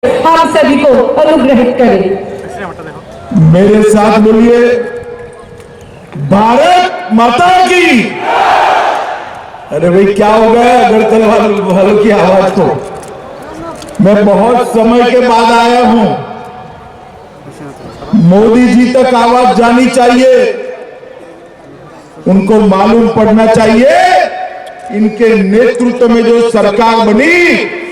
आप सभी को अनुग्रहित करें। मेरे साथ बोलिए, भारत माता की। अरे भाई क्या हो गया अगरतला वालों की आवाज को? मैं बहुत समय के बाद आया हूं। मोदी जी तक आवाज जानी चाहिए, उनको मालूम पड़ना चाहिए इनके नेतृत्व में जो सरकार बनी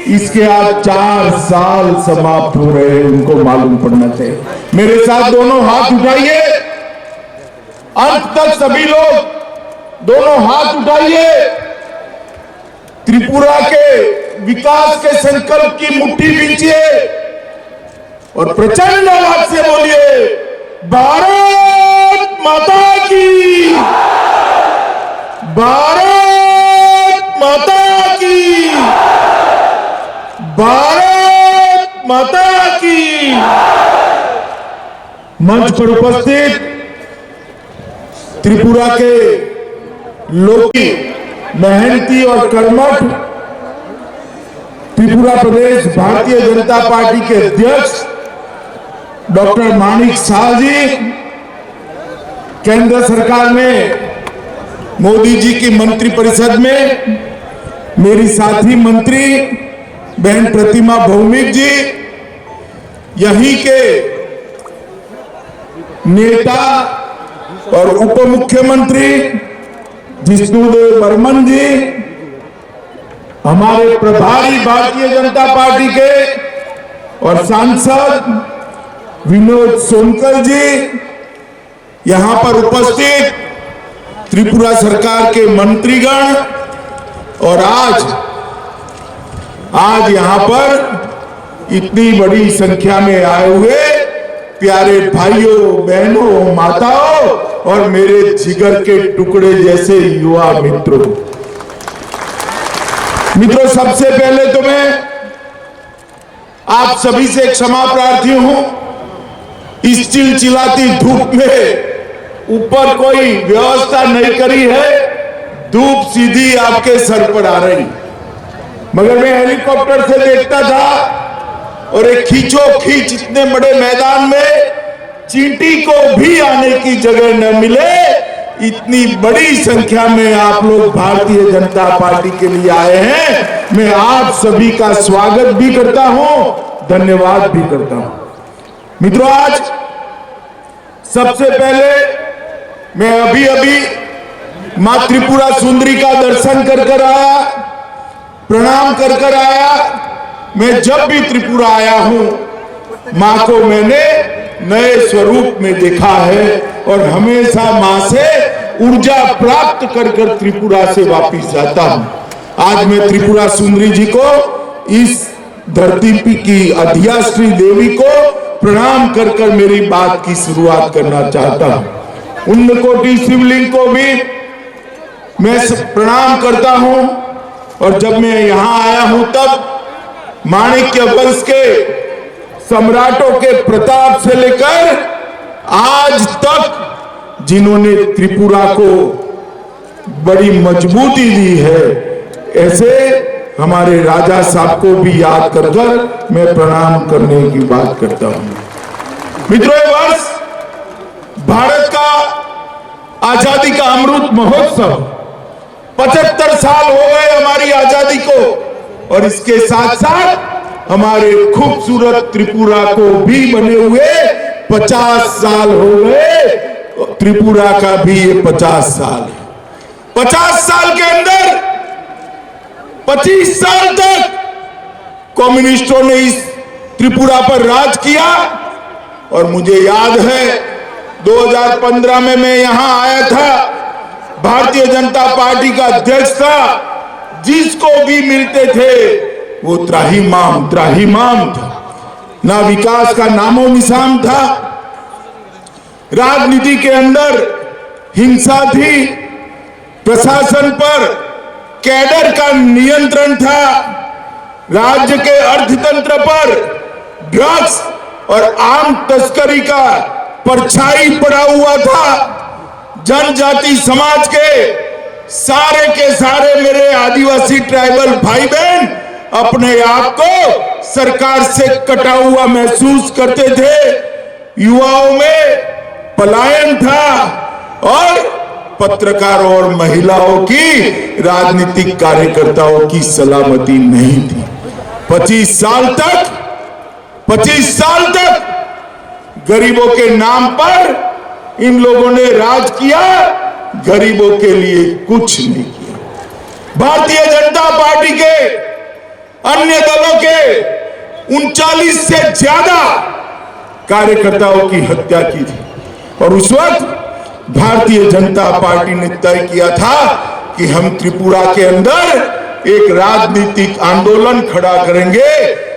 इसके आज 4 साल समाप्त हो रहे हैं, उनको मालूम पड़ना चाहिए। मेरे साथ दोनों हाथ उठाइए, अंत तक सभी लोग दोनों हाथ उठाइए। त्रिपुरा के विकास के संकल्प की मुट्ठी बींचिए और प्रचंड आवाज से बोलिए, भारत माता की, भारत माता की, भारत माता की। मंच पर उपस्थित त्रिपुरा के लोग, मेहनती और कर्मठ त्रिपुरा प्रदेश भारतीय जनता पार्टी के अध्यक्ष डॉक्टर माणिक साह जी, केंद्र सरकार में मोदी जी की मंत्रिपरिषद में मेरी साथी मंत्री बहन प्रतिमा भौमिक जी, यहीं के नेता और उप मुख्यमंत्री जिष्णुदेव बर्मन जी, हमारे प्रभारी भारतीय जनता पार्टी के और सांसद विनोद सोनकर जी, यहां पर उपस्थित त्रिपुरा सरकार के मंत्रीगण और आज यहां पर इतनी बड़ी संख्या में आए हुए प्यारे भाइयों बहनों माताओं और मेरे जिगर के टुकड़े जैसे युवा मित्रों, सबसे पहले तो मैं आप सभी से क्षमा प्रार्थी हूं। इस चिलचिलाती धूप में ऊपर कोई व्यवस्था नहीं करी है, धूप सीधी आपके सर पर आ रही, मगर मैं हेलीकॉप्टर से देखता था और एक खींचो खींच इतने बड़े मैदान में चींटी को भी आने की जगह न मिले, इतनी बड़ी संख्या में आप लोग भारतीय जनता पार्टी के लिए आए हैं। मैं आप सभी का स्वागत भी करता हूं, धन्यवाद भी करता हूं। मित्रों, आज सबसे पहले मैं अभी मां त्रिपुरा सुंदरी का दर्शन कर आया, प्रणाम कर आया। मैं जब भी त्रिपुरा आया हूं मां को मैंने नए स्वरूप में देखा है और हमेशा मां से ऊर्जा प्राप्त कर त्रिपुरा से वापिस जाता हूं। आज मैं त्रिपुरा सुंदरी जी को, इस धरती की अधियाश्री देवी को प्रणाम कर मेरी बात की शुरुआत करना चाहता हूं। उन्नकोटि शिवलिंग को भी मैं प्रणाम करता हूं और जब मैं यहां आया हूं तब माणिक्य वंश के सम्राटों के प्रताप से लेकर आज तक जिन्होंने त्रिपुरा को बड़ी मजबूती दी है, ऐसे हमारे राजा साहब को भी याद कर मैं प्रणाम करने की बात करता हूं। मित्रों, ये वर्ष भारत का आजादी का अमृत महोत्सव 75 साल हो गए हमारी आजादी को, और इसके साथ साथ हमारे खूबसूरत त्रिपुरा को भी बने हुए 50 साल हो गए। त्रिपुरा का भी ये 50 साल है। 50 साल के अंदर 25 साल तक कम्युनिस्टों ने इस त्रिपुरा पर राज किया, और मुझे याद है 2015 में मैं यहां आया था, भारतीय जनता पार्टी का अध्यक्ष था, जिसको भी मिलते थे वो त्राहिमाम था, ना विकास का नामो निशान था। राजनीति के अंदर हिंसा थी, प्रशासन पर कैडर का नियंत्रण था, राज्य के अर्थतंत्र पर ड्रग्स और आम तस्करी का परछाई पड़ा हुआ था। जनजाति समाज के सारे मेरे आदिवासी ट्राइबल भाई बहन अपने आप को सरकार से कटा हुआ महसूस करते थे। युवाओं में पलायन था और पत्रकारों और महिलाओं की, राजनीतिक कार्यकर्ताओं की सलामती नहीं थी। 25 साल तक गरीबों के नाम पर इन लोगों ने राज किया, गरीबों के लिए कुछ नहीं किया। भारतीय जनता पार्टी के अन्य दलों के 39 से ज्यादा कार्यकर्ताओं की हत्या की थी और उस वक्त भारतीय जनता पार्टी ने तय किया था कि हम त्रिपुरा के अंदर एक राजनीतिक आंदोलन खड़ा करेंगे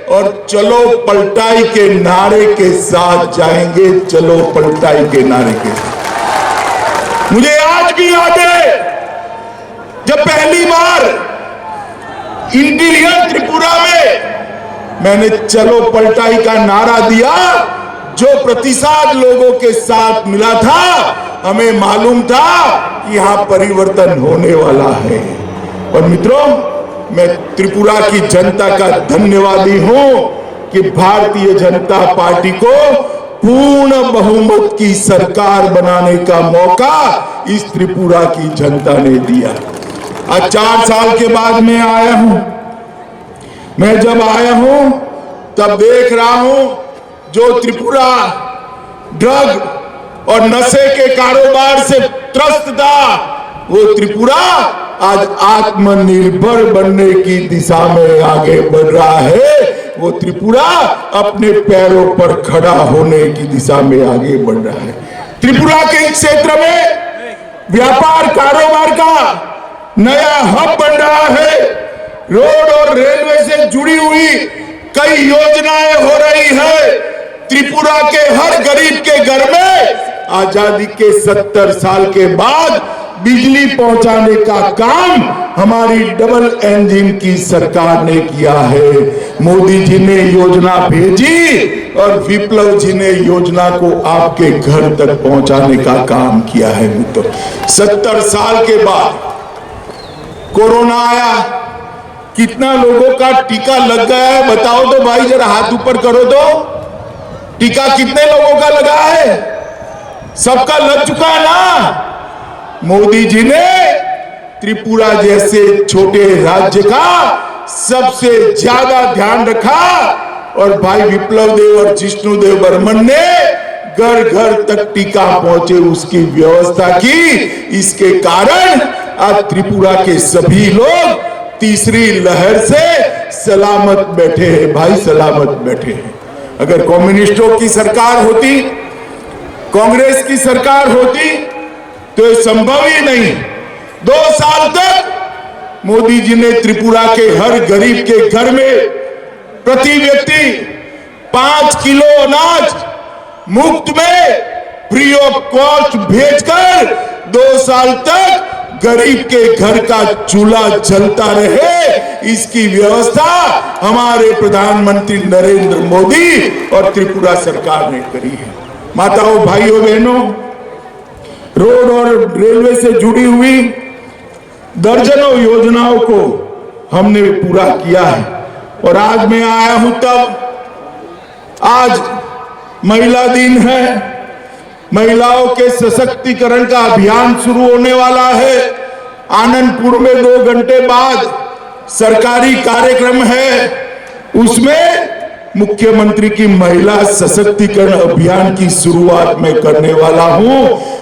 और चलो पलटाई के नारे के साथ जाएंगे। चलो पलटाई के नारे के साथ। मुझे आज भी याद है जब पहली बार इंटीरियर त्रिपुरा में मैंने चलो पलटाई का नारा दिया, जो प्रतिसाद लोगों के साथ मिला था, हमें मालूम था कि यहां परिवर्तन होने वाला है। और मित्रों, मैं त्रिपुरा की जनता का धन्यवादी हूं कि भारतीय जनता पार्टी को पूर्ण बहुमत की सरकार बनाने का मौका इस त्रिपुरा की जनता ने दिया। आज 4 साल के बाद मैं आया हूं। मैं जब आया हूं तब देख रहा हूं जो त्रिपुरा ड्रग और नशे के कारोबार से त्रस्त था, वो त्रिपुरा आज आत्मनिर्भर बनने की दिशा में आगे बढ़ रहा है। वो त्रिपुरा अपने पैरों पर खड़ा होने की दिशा में आगे बढ़ रहा है। त्रिपुरा के इस क्षेत्र में व्यापार कारोबार का नया हब बन रहा है। रोड और रेलवे से जुड़ी हुई कई योजनाएं हो रही है। त्रिपुरा के हर गरीब के घर में आजादी के 70 साल के बाद बिजली पहुंचाने का काम हमारी डबल इंजन की सरकार ने किया है। मोदी जी ने योजना भेजी और विप्लव जी ने योजना को आपके घर तक पहुंचाने का काम किया है। मित्रों, 70 साल के बाद कोरोना आया, कितना लोगों का टीका लग गया है बताओ तो भाई, जरा हाथ ऊपर करो तो। टीका कितने लोगों का लगा है? सबका लग चुका है ना। मोदी जी ने त्रिपुरा जैसे छोटे राज्य का सबसे ज्यादा ध्यान रखा और भाई विप्लव देव और जिष्णुदेव बर्मन ने घर घर तक टीका पहुंचे उसकी व्यवस्था की। इसके कारण आज त्रिपुरा के सभी लोग तीसरी लहर से सलामत बैठे हैं भाई, सलामत बैठे हैं। अगर कम्युनिस्टों की सरकार होती, कांग्रेस की सरकार होती तो ये संभव ही नहीं। 2 साल तक मोदी जी ने त्रिपुरा के हर गरीब के घर में प्रति व्यक्ति 5 किलो अनाज मुफ्त में फ्री ऑफ कॉस्ट भेजकर 2 साल तक गरीब के घर का चूल्हा जलता रहे, इसकी व्यवस्था हमारे प्रधानमंत्री नरेंद्र मोदी और त्रिपुरा सरकार ने करी है। माताओं, भाइयों, बहनों, रोड और रेलवे से जुड़ी हुई दर्जनों योजनाओं को हमने पूरा किया है। और आज मैं आया हूं तब आज महिला दिन है। महिलाओं के सशक्तिकरण का अभियान शुरू होने वाला है। आनंदपुर में 2 घंटे बाद सरकारी कार्यक्रम है, उसमें मुख्यमंत्री की महिला सशक्तिकरण अभियान की शुरुआत मैं करने वाला हूं।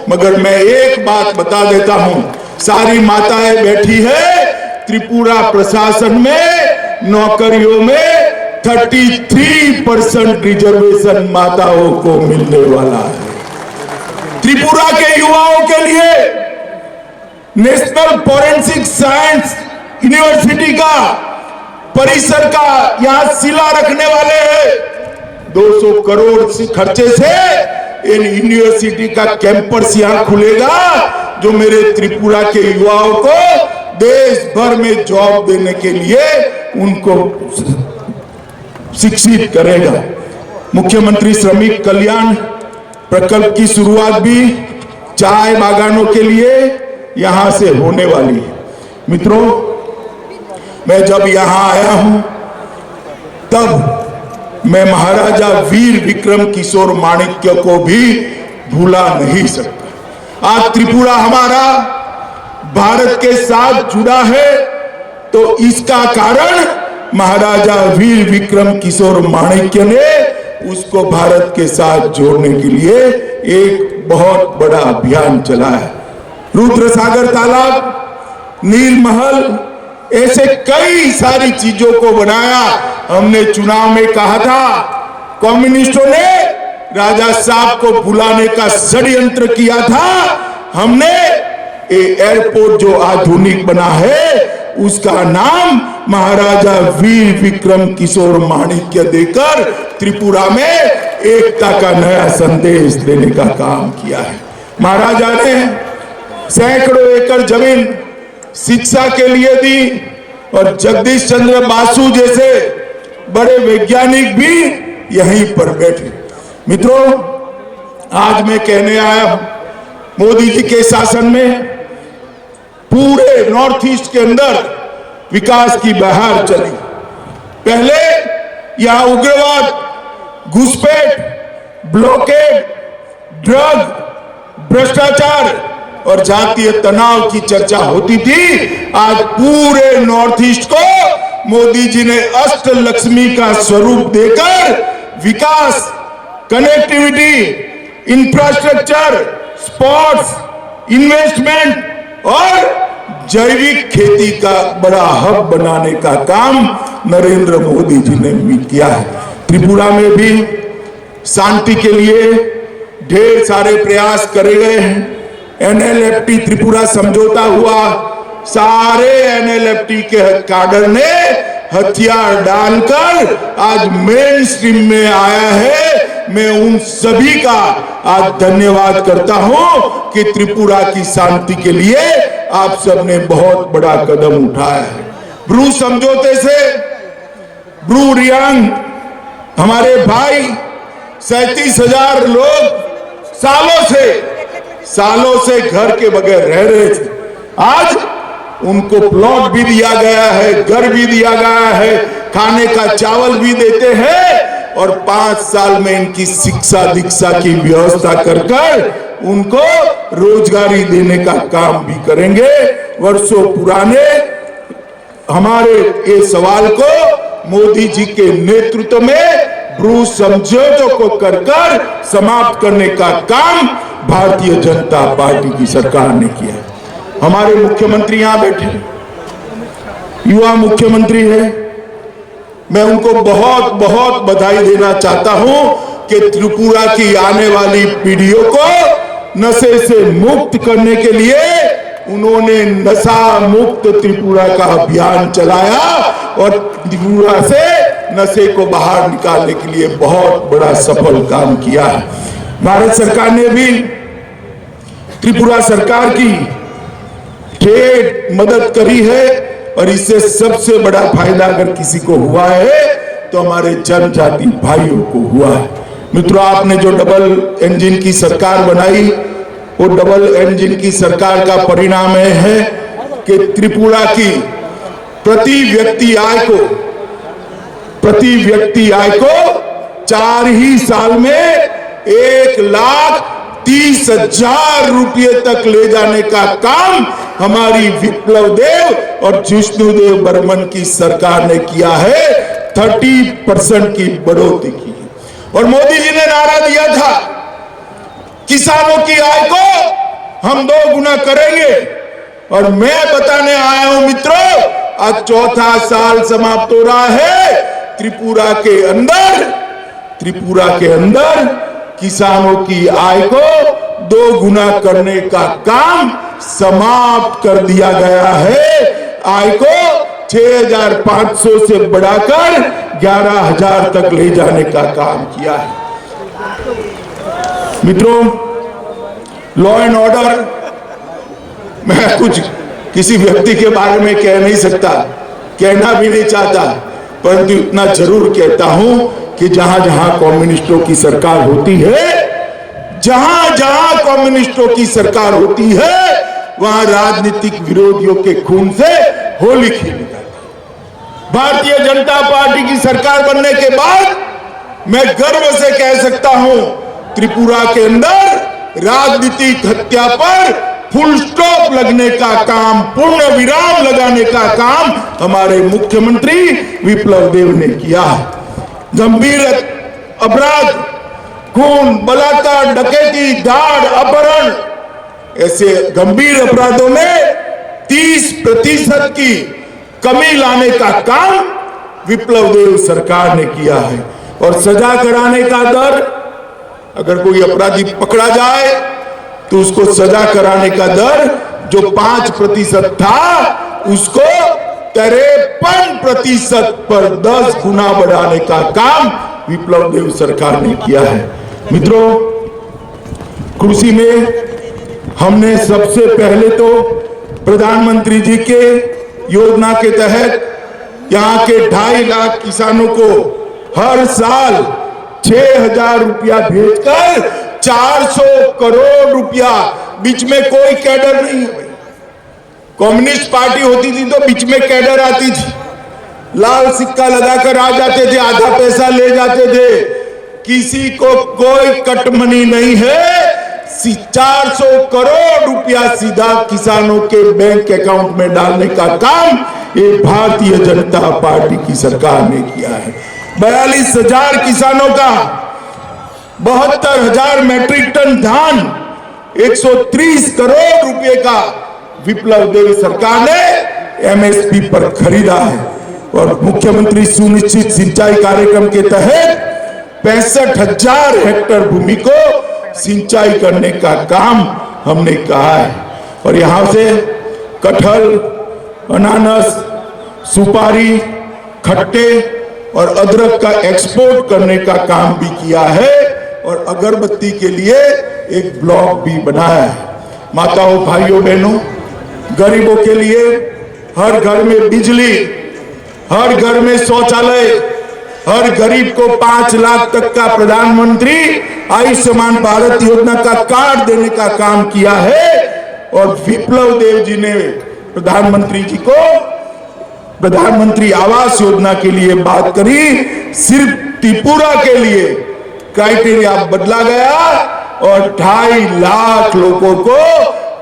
मगर मैं एक बात बता देता हूं, सारी माताएं बैठी है, त्रिपुरा प्रशासन में नौकरियों में 33% रिजर्वेशन माताओं को मिलने वाला है। त्रिपुरा के युवाओं के लिए नेशनल फोरेंसिक साइंस यूनिवर्सिटी का परिसर का यहां शिला रखने वाले हैं। 200 करोड़ से खर्चे से इन यूनिवर्सिटी का कैंपस यहां खुलेगा, जो मेरे त्रिपुरा के युवाओं को देश भर में जॉब देने के लिए उनको शिक्षित करेगा। मुख्यमंत्री श्रमिक कल्याण प्रकल्प की शुरुआत भी चाय बागानों के लिए यहां से होने वाली है। मित्रों, मैं जब यहां आया हूं तब मैं महाराजा वीर विक्रम किशोर माणिक्य को भी भूला नहीं सकता। आज त्रिपुरा हमारा भारत के साथ जुड़ा है तो इसका कारण महाराजा वीर विक्रम किशोर माणिक्य ने उसको भारत के साथ जोड़ने के लिए एक बहुत बड़ा अभियान चलाया है। रुद्रसागर तालाब, नील महल, ऐसे कई सारी चीजों को बनाया। हमने चुनाव में कहा था, कम्युनिस्टों ने राजा साहब को बुलाने का षड्यंत्र किया था। हमने एयरपोर्ट जो आधुनिक बना है उसका नाम महाराजा वीर विक्रम किशोर माणिक्य देकर त्रिपुरा में एकता का नया संदेश देने का काम किया है। महाराजा ने सैकड़ों एकड़ जमीन शिक्षा के लिए दी और जगदीश चंद्र बासु जैसे बड़े वैज्ञानिक भी यहीं पर बैठे। मित्रों, आज मैं कहने आया हूं, मोदी जी के शासन में पूरे नॉर्थ ईस्ट के अंदर विकास की बहार चली। पहले यहां उग्रवाद, घुसपैठ, ब्लॉकेड, ड्रग, भ्रष्टाचार और जातीय तनाव की चर्चा होती थी। आज पूरे नॉर्थ ईस्ट को मोदी जी ने अष्ट लक्ष्मी का स्वरूप देकर विकास, कनेक्टिविटी, इंफ्रास्ट्रक्चर, स्पोर्ट्स, इन्वेस्टमेंट और जैविक खेती का बड़ा हब बनाने का काम नरेंद्र मोदी जी ने भी किया है। त्रिपुरा में भी शांति के लिए ढेर सारे प्रयास करे गए हैं। NLFT त्रिपुरा समझौता हुआ, सारे NLFT के काडर ने हथियार डालकर आज मेन स्ट्रीम में आया है। मैं उन सभी का आज धन्यवाद करता हूं कि त्रिपुरा की शांति के लिए आप सबने बहुत बड़ा कदम उठाया है। ब्रू समझौते से ब्रू रियांग हमारे भाई 37,000 लोग सालों से घर के बगैर रह रहे थे। आज उनको प्लॉट भी दिया गया है, घर भी दिया गया है, खाने का चावल भी देते हैं और 5 साल में इनकी शिक्षा दीक्षा की व्यवस्था कर उनको रोजगारी देने का काम भी करेंगे। वर्षों पुराने हमारे ये सवाल को मोदी जी के नेतृत्व में ब्रू समझौतों को कर समाप्त करने का काम भारतीय जनता पार्टी की सरकार ने किया है। हमारे मुख्यमंत्री यहां बैठे, युवा मुख्यमंत्री है, मैं उनको बहुत बहुत बधाई देना चाहता हूं कि त्रिपुरा की आने वाली पीढ़ियों को नशे से मुक्त करने के लिए उन्होंने नशा मुक्त त्रिपुरा का अभियान चलाया और त्रिपुरा से नशे को बाहर निकालने के लिए बहुत बड़ा सफल काम किया है। भारत सरकार ने भी त्रिपुरा सरकार की ढेर मदद करी है और इससे सबसे बड़ा फायदा अगर किसी को हुआ है तो हमारे जनजाति भाइयों को हुआ है। मित्रों, आपने जो डबल इंजन की सरकार बनाई, वो डबल इंजन की सरकार का परिणाम है कि त्रिपुरा की प्रति व्यक्ति आय को 4 ही साल में 1,30,000 रुपये तक ले जाने का काम हमारी विप्लव देव और जिष्णुदेव बर्मन की सरकार ने किया है। 30% की बढ़ोतरी की और मोदी जी ने नारा दिया था, किसानों की आय को हम 2 गुना करेंगे। और मैं बताने आया हूं मित्रों, आज 4था साल समाप्त हो रहा है। त्रिपुरा के अंदर किसानों की आय को 2 गुना करने का काम समाप्त कर दिया गया है। आय को 6,500 से बढ़ाकर 11,000 तक ले जाने का काम किया है। मित्रों, लॉ एंड ऑर्डर, मैं कुछ किसी व्यक्ति के बारे में कह नहीं सकता, कहना भी नहीं चाहता, परंतु इतना जरूर कहता हूं कि जहां जहां कम्युनिस्टों की सरकार होती है, जहां जहां कम्युनिस्टों की सरकार होती है, वहां राजनीतिक विरोधियों के खून से होली खेली जाती है। भारतीय जनता पार्टी की सरकार बनने के बाद मैं गर्व से कह सकता हूं, त्रिपुरा के अंदर राजनीतिक हत्या पर फुल स्टॉप लगने का काम, पूर्ण विराम लगाने का काम हमारे मुख्यमंत्री विप्लव देव ने किया है। गंभीर अपराध, खून, बलात्कार, डकैती, दाड़, अपहरण, ऐसे गंभीर अपराधों में 30% की कमी लाने का काम विप्लव देव सरकार ने किया है। और सजा कराने का दर, अगर कोई अपराधी पकड़ा जाए तो उसको सजा कराने का दर जो 5% था, उसको 53% पर 10 गुना बढ़ाने का काम विप्लव देव सरकार ने किया है। मित्रों, कृषि में हमने सबसे पहले तो प्रधानमंत्री जी के योजना के तहत यहाँ के 2.5 लाख किसानों को हर साल 6,000 रुपया भेजकर 400 करोड़ रुपया, बीच में कोई कैडर नहीं है। कम्युनिस्ट पार्टी होती थी तो बीच में कैडर आती थी, लाल सिक्का लगाकर आ जाते थे, आधा पैसा ले जाते थे। किसी को कोई कटमनी नहीं है। 400 करोड़ रुपया सीधा किसानों के बैंक अकाउंट में डालने का काम ये भारतीय जनता पार्टी की सरकार ने किया है। 42,000 किसानों का 72,000 मैट्रिक टन धान, 130 करोड़ रुपए का विप्लव देव सरकार ने एमएसपी पर खरीदा है। और मुख्यमंत्री सुनिश्चित सिंचाई कार्यक्रम के तहत 65,000 हेक्टेयर भूमि को सिंचाई करने का काम हमने कहा है। और यहां से कटहल, अनानास, सुपारी, खट्टे और अदरक का एक्सपोर्ट करने का काम भी किया है। और अगरबत्ती के लिए एक ब्लॉक भी बनाया है। माताओं, भाइयों, बहनों, गरीबों के लिए हर घर में बिजली, हर घर में शौचालय, हर गरीब को 5 लाख तक का प्रधानमंत्री आयुष्मान भारत योजना का कार्ड देने का काम किया है। और विप्लव देव जी ने प्रधानमंत्री जी को प्रधानमंत्री आवास योजना के लिए बात करी। सिर्फ त्रिपुरा के लिए क्राइटेरिया बदला गया और 2.5 लाख लोगों को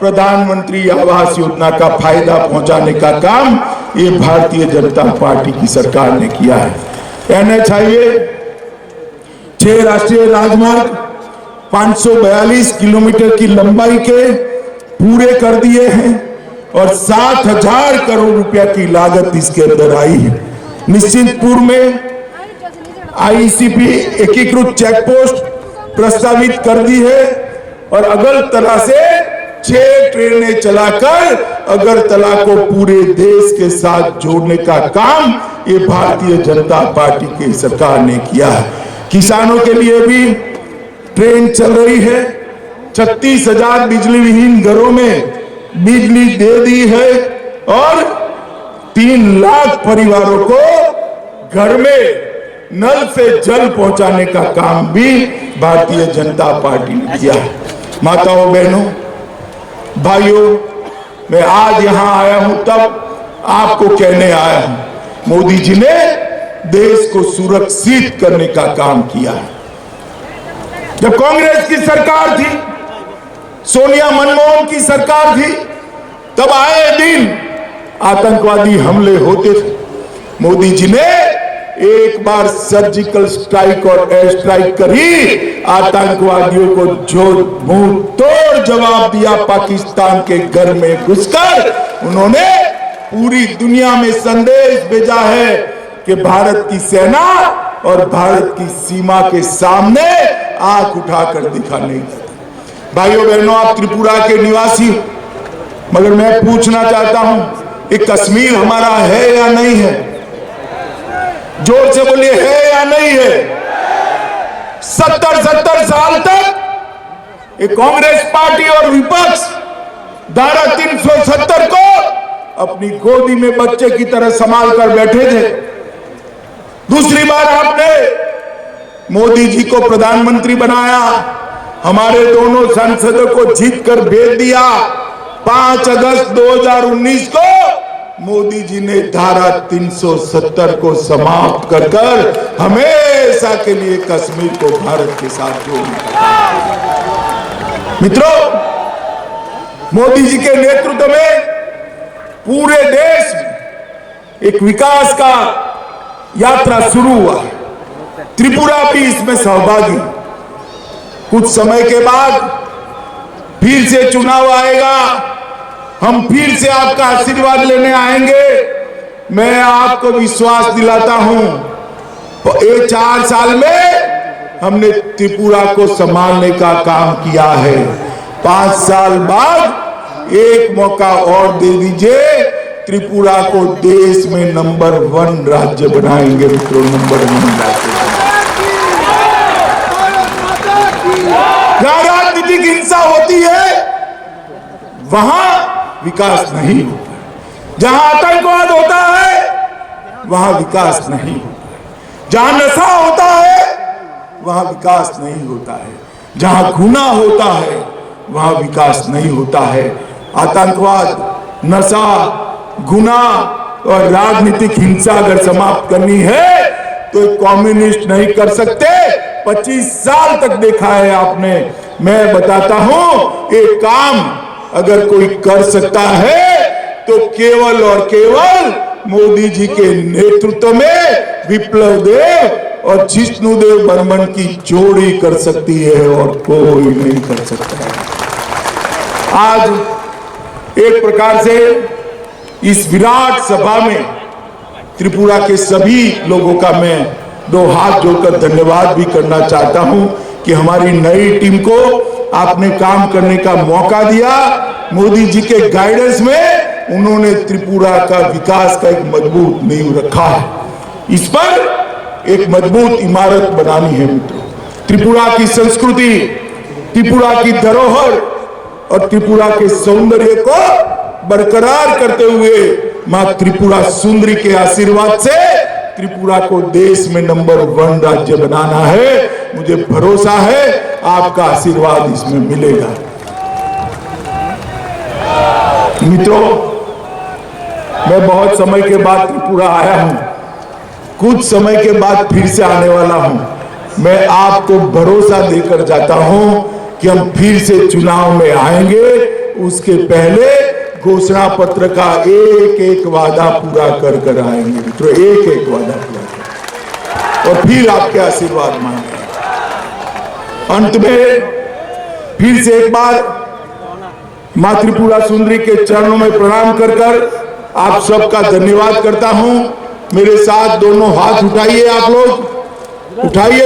प्रधानमंत्री आवास योजना का फायदा पहुंचाने का काम ये भारतीय जनता पार्टी की सरकार ने किया है। NH हाईवे, 6 राष्ट्रीय राजमार्ग 542 किलोमीटर की लंबाई के पूरे कर दिए हैं और 7,000 करोड़ रुपया की लागत इसके अंदर आई है। निश्चिंतपुर में ICP एकीकृत चेक पोस्ट प्रस्तावित कर दी है और अगरतला से 6 ट्रेनें चलाकर अगरतला को पूरे देश के साथ जोड़ने का काम ये भारतीय जनता पार्टी की सरकार ने किया है। किसानों के लिए भी ट्रेन चल रही है। 36,000 बिजली विहीन घरों में बिजली दे दी है और 3 लाख परिवारों को घर में नल से जल पहुंचाने का काम भी भारतीय जनता पार्टी ने किया है। माताओं, बहनों, भाइयों, मैं आज यहां आया हूं तब आपको कहने आया हूं, मोदी जी ने देश को सुरक्षित करने का काम किया है। जब कांग्रेस की सरकार थी, सोनिया मनमोहन की सरकार थी, तब आए दिन आतंकवादी हमले होते थे। मोदी जी ने एक बार सर्जिकल स्ट्राइक और एयर स्ट्राइक करी, आतंकवादियों को जो मुंह तोड़ जवाब दिया। पाकिस्तान के घर में घुसकर उन्होंने पूरी दुनिया में संदेश भेजा है कि भारत की सेना और भारत की सीमा के सामने आंख उठाकर दिखा नहीं सकते। भाइयों, बहनों, आप त्रिपुरा के निवासी, मगर मैं पूछना चाहता हूं, ये कश्मीर हमारा है या नहीं है? जोर से बोलिए, है या नहीं है? 70 साल तक ये कांग्रेस पार्टी और विपक्ष धारा 370 को अपनी गोदी में बच्चे की तरह संभाल कर बैठे थे। दूसरी बार आपने मोदी जी को प्रधानमंत्री बनाया, हमारे दोनों सांसदों को जीत कर भेज दिया। 5 अगस्त 2019 को मोदी जी ने धारा 370 को समाप्त कर हमेशा के लिए कश्मीर को भारत के साथ जोड़ दिया। मित्रों, मोदी जी के नेतृत्व में पूरे देश में एक विकास का यात्रा शुरू हुआ। त्रिपुरा भी इसमें सहभागी। कुछ समय के बाद फिर से चुनाव आएगा, हम फिर से आपका आशीर्वाद लेने आएंगे। मैं आपको विश्वास दिलाता हूं, ये 4 साल में हमने त्रिपुरा को संभालने का काम किया है। 5 साल बाद एक मौका और दे दीजिए, त्रिपुरा को देश में नंबर 1 राज्य बनाएंगे। मित्रों, नंबर 1 राज्य। जहां राजनीतिक हिंसा होती है वहां विकास नहीं होता। जहां आतंकवाद होता है वहां विकास नहीं होता है। जहां नशा होता है वहां विकास नहीं होता है। जहां गुना होता है वहां विकास नहीं होता है। आतंकवाद, नशा, गुना और राजनीतिक हिंसा अगर समाप्त करनी है तो कम्युनिस्ट नहीं कर सकते। 25 साल तक देखा है आपने। मैं बताता हूं, एक काम अगर कोई कर सकता है तो केवल और केवल मोदी जी के नेतृत्व में विप्लव देव और जिष्णुदेव बर्मन की जोड़ी कर सकती है और कोई नहीं कर सकता है। आज एक प्रकार से इस विराट सभा में त्रिपुरा के सभी लोगों का मैं 2 हाथ जोड़कर धन्यवाद भी करना चाहता हूं कि हमारी नई टीम को आपने काम करने का मौका दिया। मोदी जी के गाइडेंस में उन्होंने त्रिपुरा का विकास का एक मजबूत नींव रखा है। इस पर एक मजबूत इमारत बनानी है। मित्रों, त्रिपुरा की संस्कृति, त्रिपुरा की धरोहर और त्रिपुरा के सौंदर्य को बरकरार करते हुए मां त्रिपुरा सुंदरी के आशीर्वाद से त्रिपुरा को देश में नंबर 1 राज्य बनाना है। मुझे भरोसा है आपका आशीर्वाद इसमें मिलेगा। मित्रों, मैं बहुत समय के बाद त्रिपुरा आया हूं, कुछ समय के बाद फिर से आने वाला हूं। मैं आपको भरोसा देकर जाता हूं कि हम फिर से चुनाव में आएंगे। उसके पहले घोषणा पत्र का एक वादा पूरा कर आएंगे। मित्रों, एक वादा पूरा कर और फिर आपके आशीर्वाद मांगेंगे। अंत में फिर से एक बार मां त्रिपुरा सुंदरी के चरणों में प्रणाम कर आप सबका धन्यवाद करता हूं। मेरे साथ दोनों हाथ उठाइए, आप लोग उठाइए।